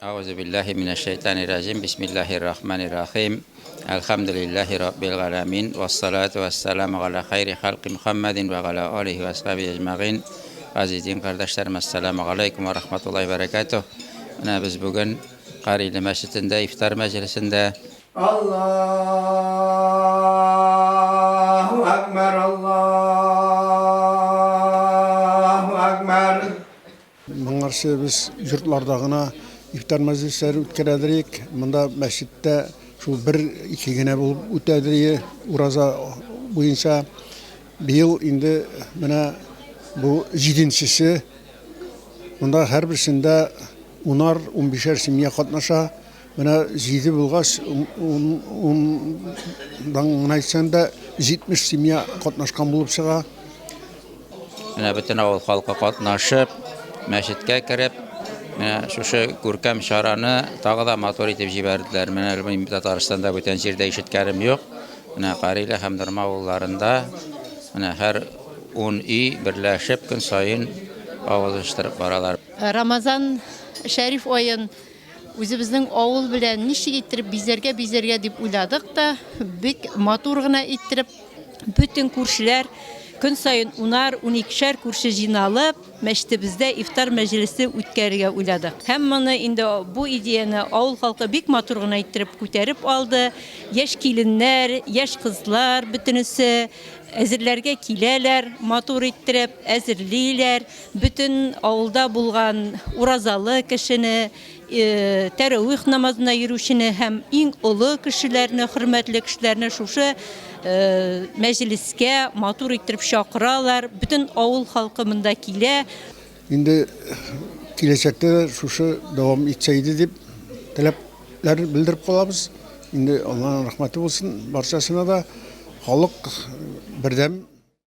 Euzubillahimineşşeytanirracim. Bismillahirrahmanirrahim. Elhamdülillahi Rabbil alemin. Vessalatu vesselamu ala hayri halki Muhammedin ve ala alihi ve ashabihi ecma'in. Aziz kardeşlerim, esselamu aleyküm ve rahmetullahi ve berekatuhu. Biz bugün Karili Mescidinde, iftar meclisinde Allahu Ekber, Allahu Ekber. Mıngarşı biz yurtlardağına iftar meclisleri ütkərədirik. Bunda mescitte şu bir-iki güne bulup ütkərədirik. Uraza boyunca bir yıl indi bana bu 7-si. Bunda her birisinde 10-15'er simya katnaşa. Bana 7 bulgaç, ondan aytsan da 70 simya katnaşkan bulup çığa. Bütün avul halka katnaşıp, mescidke kirip, şu görkem şaranı tağı da motor etip jiberdiler. Benim Tataristan'da bütün yerde işitkerim yok. Karili Hemdırma avullarında her 10 iyi birleşip gün sayın avuluşturup baralar. Ramazan Şerif oyun özümüzün avul bilen nişi getirip bizerge dip uyladık da bik motorgına ittirip bütün kurşiler gün sayın 10-12'şer kurşi jinalıp meştebizde iftar meclisi ütkərige uyladık. Hemmini indi bu ideyeni avul halkı bik motorgına ittirip küterip aldı. Yaş kilinler, yaş kızlar bütünüsü Əzirlərə kilələr, motor ittirib, əzirliylər, bütün avulda bulğan urazalı kişini, təravih namazına yürüyüşünü, həm ən ulu kişilərini, hürmətli kişilərini şuşu mecliske motor ittirib şaqıralar, bütün avul halkımında kilə. İndi gelecekte şuşu devam etseydi deyip talepler bildirip kalabız. İndi Allah'ın rahmeti olsun barçasına da halk birdem